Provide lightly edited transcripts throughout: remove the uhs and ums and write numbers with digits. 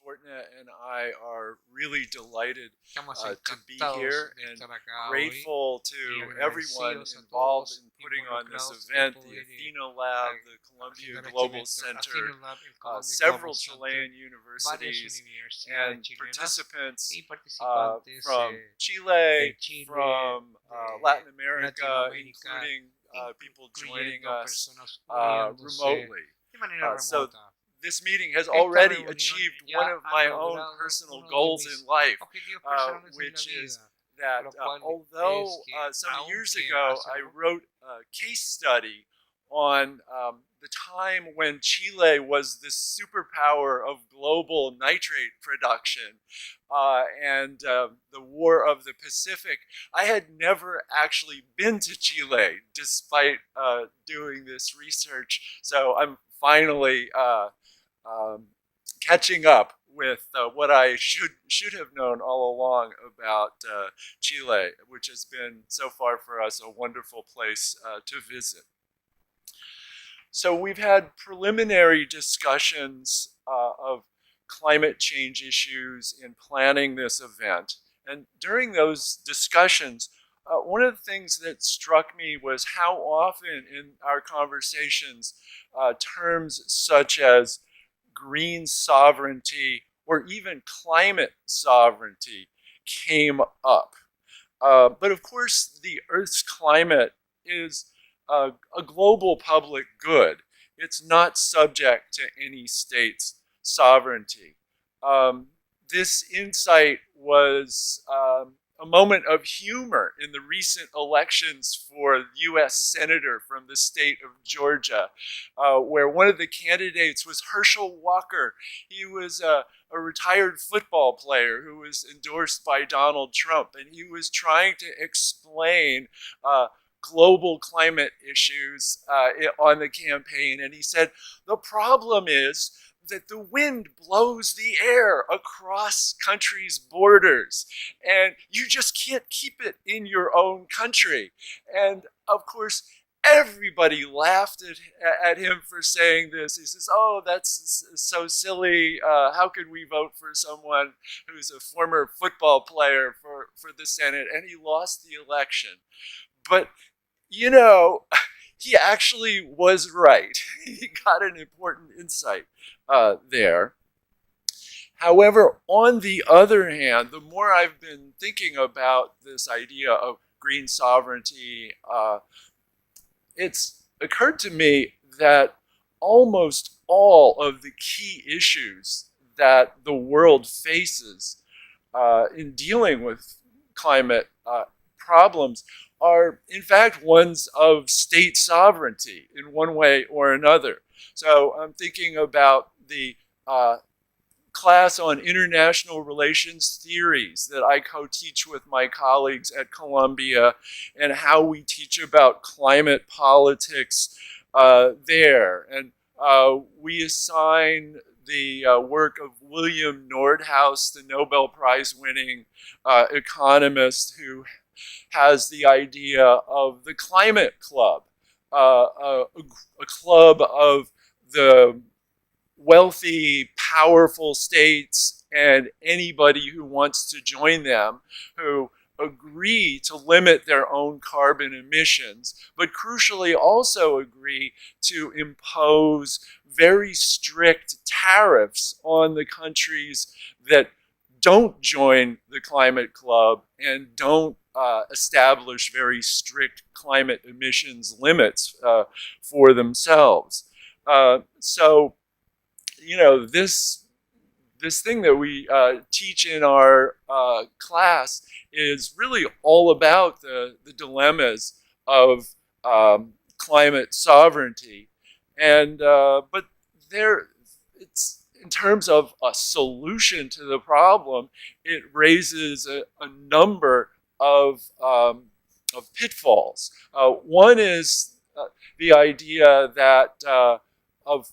Fortna and I are really delighted Estamos to be encantados here de and estar acá hoy grateful y to everyone agradecidos a involved todos in putting on this involucrados en event, the poder AthenaLab, the Columbia haciendo este Global evento. Center, AthenaLab, el Columbia Global several Center, Chilean varias universities, universidades and chilenas participants y participantes from de Chile, Chile, from de Latin America, Latinoamérica, including people joining incluyendo us personas uniéndose remotely. de manera So remota. this meeting has Esta already reunión achieved one ya of ha my own logrado personal uno de goals mis in life, objetivos personales en la which is vida, that lo cual although es que some years aunque ago hace I wrote a case study on the time when Chile was the superpower of global nitrate production and the War of the Pacific, I had never actually been to Chile despite doing this research. So I'm finally um, catching up with what I should have known all along about Chile, which has been so far for us a wonderful place to visit. So we've had preliminary discussions of climate change issues in planning this event. And during those discussions, one of the things that struck me was how often in our conversations terms such as green sovereignty or even climate sovereignty came up. But of course, the Earth's climate is a global public good. It's not subject to any state's sovereignty. This insight was a moment of humor in the recent elections for U.S. Senator from the state of Georgia, where one of the candidates was Herschel Walker. He was a retired football player who was endorsed by Donald Trump, and he was trying to explain global climate issues on the campaign. And he said, the problem is that the wind blows the air across countries' borders, and you just can't keep it in your own country. And of course, everybody laughed at him for saying this. He says, oh, that's so silly. How could we vote for someone who's a former football player for the Senate? And he lost the election. But, you know, he actually was right. He got an important insight there. However, on the other hand, the more I've been thinking about this idea of green sovereignty, it's occurred to me that almost all of the key issues that the world faces in dealing with climate problems are in fact ones of state sovereignty in one way or another. So I'm thinking about the class on international relations theories that I co-teach with my colleagues at Columbia, and how we teach about climate politics there. And we assign the work of William Nordhaus, the Nobel Prize winning economist who has the idea of the climate club, a club of the wealthy, powerful states and anybody who wants to join them, who agree to limit their own carbon emissions, but crucially also agree to impose very strict tariffs on the countries that don't join the climate club and don't establish very strict climate emissions limits for themselves. So, you know, this thing that we teach in our class is really all about the dilemmas of climate sovereignty, and but there, it's in terms of a solution to the problem, it raises a number of pitfalls. One is the idea that of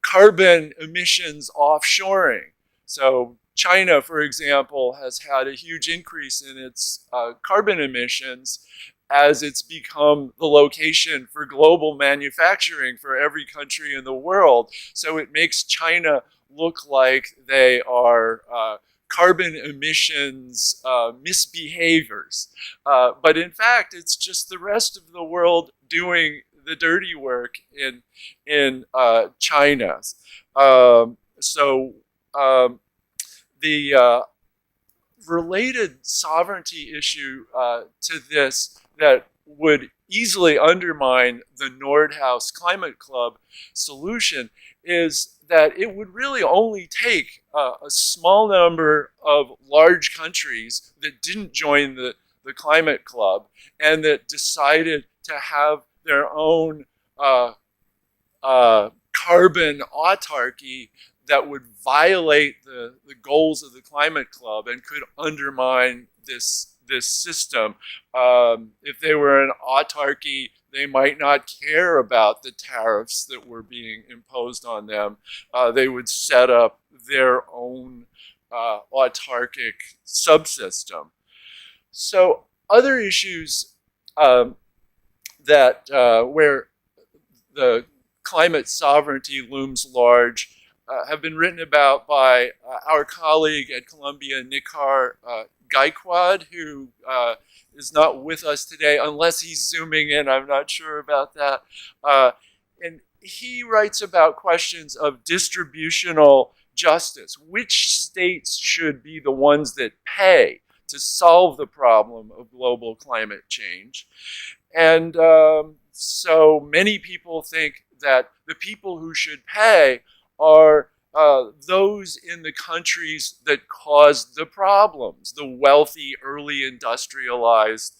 carbon emissions offshoring. So China, for example, has had a huge increase in its carbon emissions as it's become the location for global manufacturing for every country in the world. So it makes China look like they are carbon emissions misbehaviors. But in fact, it's just the rest of the world doing the dirty work in China. So the related sovereignty issue to this that would easily undermine the Nordhaus Climate Club solution is that it would really only take a small number of large countries that didn't join the climate club and that decided to have their own carbon autarky that would violate the goals of the climate club and could undermine this system. If they were an autarky, they might not care about the tariffs that were being imposed on them. They would set up their own autarkic subsystem. So other issues that where the climate sovereignty looms large have been written about by our colleague at Columbia, Nikhar Gaikwad, who is not with us today, unless he's zooming in. I'm not sure about that. And he writes about questions of distributional justice. Which states should be the ones that pay to solve the problem of global climate change? And so many people think that the people who should pay are those in the countries that caused the problems, the wealthy, early industrialized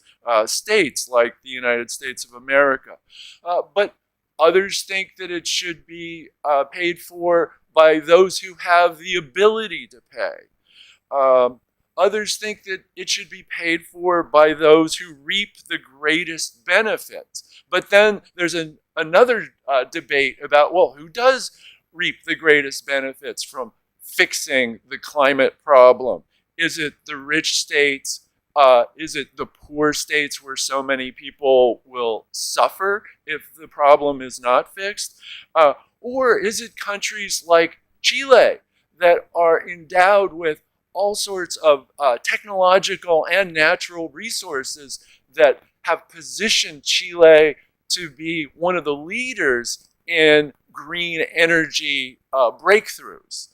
states like the United States of America. But others think that it should be paid for by those who have the ability to pay. Others think that it should be paid for by those who reap the greatest benefits. But then there's another debate about, well, who does reap the greatest benefits from fixing the climate problem? Is it the rich states? Is it the poor states where so many people will suffer if the problem is not fixed? Or is it countries like Chile that are endowed with all sorts of technological and natural resources that have positioned Chile to be one of the leaders in green energy breakthroughs?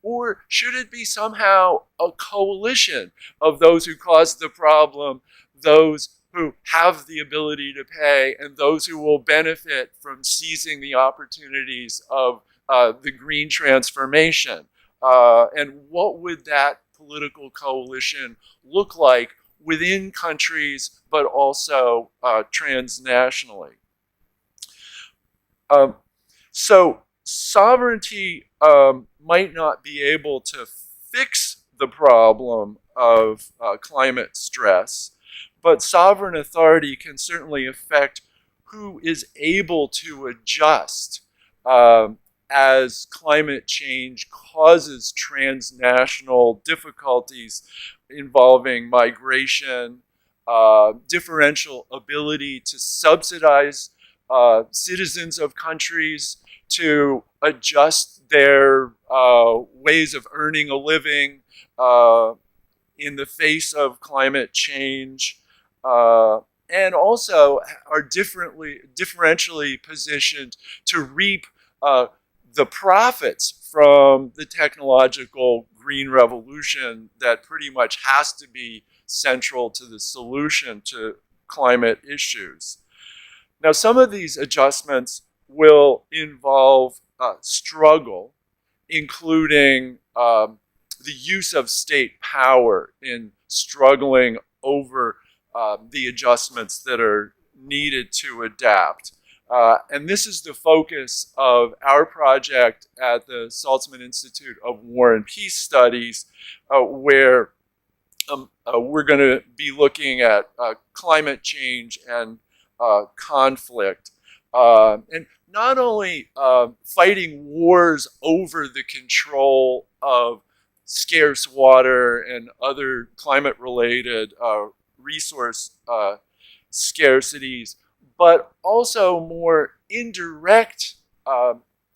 Or should it be somehow a coalition of those who caused the problem, those who have the ability to pay, and those who will benefit from seizing the opportunities of the green transformation? And what would that political coalition look like within countries, but also transnationally? So sovereignty might not be able to fix the problem of climate stress, but sovereign authority can certainly affect who is able to adjust as climate change causes transnational difficulties involving migration, differential ability to subsidize citizens of countries to adjust their ways of earning a living in the face of climate change, and also are differentially positioned to reap the profits from the technological green revolution that pretty much has to be central to the solution to climate issues. Now, some of these adjustments will involve struggle, including the use of state power in struggling over the adjustments that are needed to adapt. And this is the focus of our project at the Saltzman Institute of War and Peace Studies, where we're going to be looking at climate change and conflict. And not only fighting wars over the control of scarce water and other climate-related resource scarcities, but also more indirect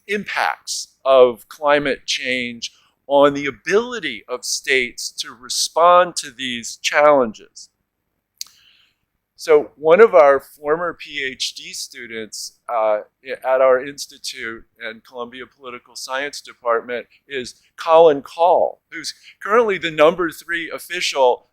impacts of climate change on the ability of states to respond to these challenges. So one of our former PhD students at our institute and Columbia Political Science Department is Colin Call, who's currently the #3 official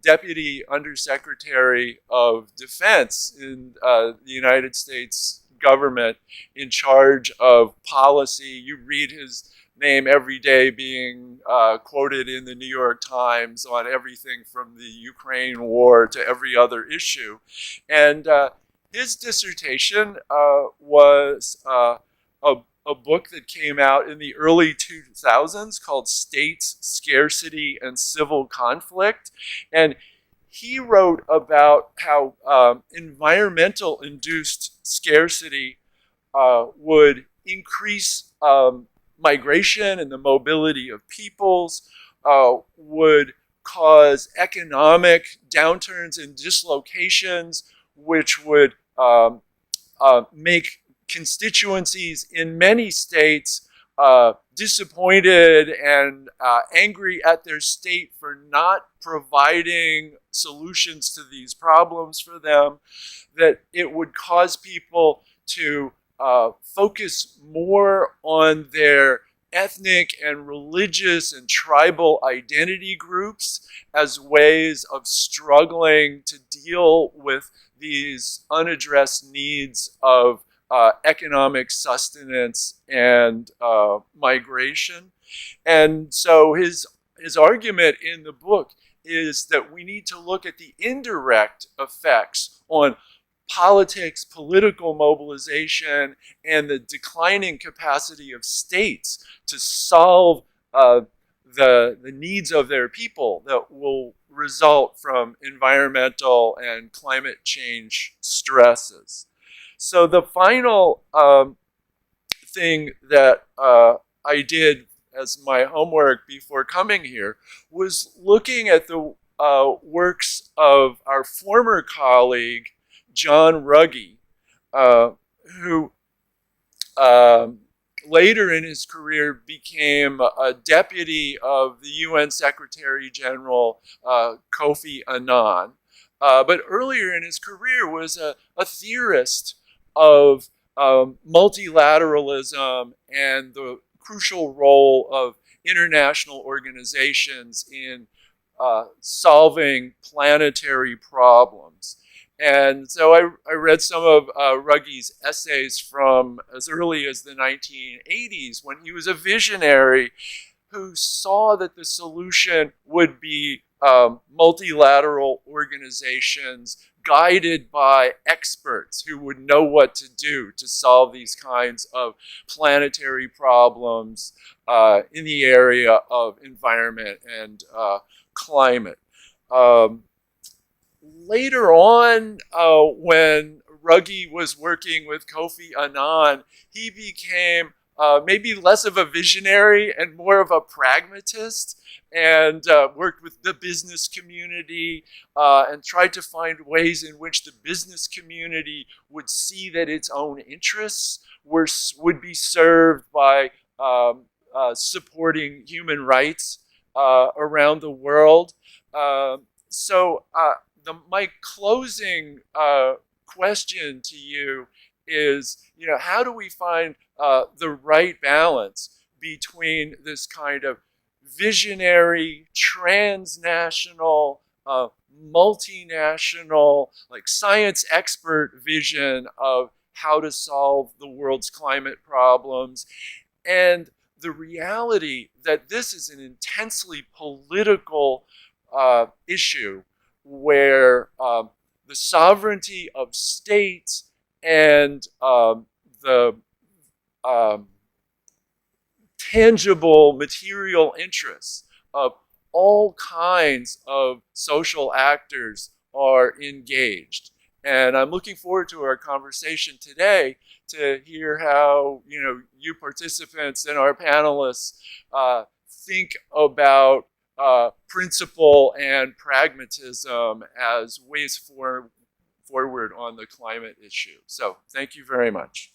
Deputy Undersecretary of Defense in the United States government in charge of policy. You read his name every day being quoted in the New York Times on everything from the Ukraine war to every other issue. And his dissertation was a book that came out in the early 2000s called States, Scarcity, and Civil Conflict. And he wrote about how environmental induced scarcity would increase migration and the mobility of peoples, would cause economic downturns and dislocations, which would make constituencies in many states disappointed and angry at their state for not providing solutions to these problems for them, that it would cause people to focus more on their ethnic and religious and tribal identity groups as ways of struggling to deal with these unaddressed needs of economic sustenance and migration. And so his argument in the book is that we need to look at the indirect effects on politics, political mobilization, and the declining capacity of states to solve the needs of their people that will result from environmental and climate change stresses. So the final thing that I did as my homework before coming here was looking at the works of our former colleague, John Ruggie, who later in his career became a deputy of the UN Secretary General Kofi Annan, but earlier in his career was a theorist of multilateralism and the crucial role of international organizations in solving planetary problems. And so I read some of Ruggie's essays from as early as the 1980s when he was a visionary who saw that the solution would be multilateral organizations guided by experts who would know what to do to solve these kinds of planetary problems in the area of environment and climate. Later on, when Ruggie was working with Kofi Annan, he became maybe less of a visionary and more of a pragmatist, and worked with the business community and tried to find ways in which the business community would see that its own interests would be served by supporting human rights around the world. My closing question to you is, how do we find the right balance between this kind of visionary, transnational, multinational, like science expert vision of how to solve the world's climate problems, and the reality that this is an intensely political issue where the sovereignty of states and the tangible material interests of all kinds of social actors are engaged. And I'm looking forward to our conversation today to hear how you participants and our panelists think about principle and pragmatism as ways forward on the climate issue. So thank you very much.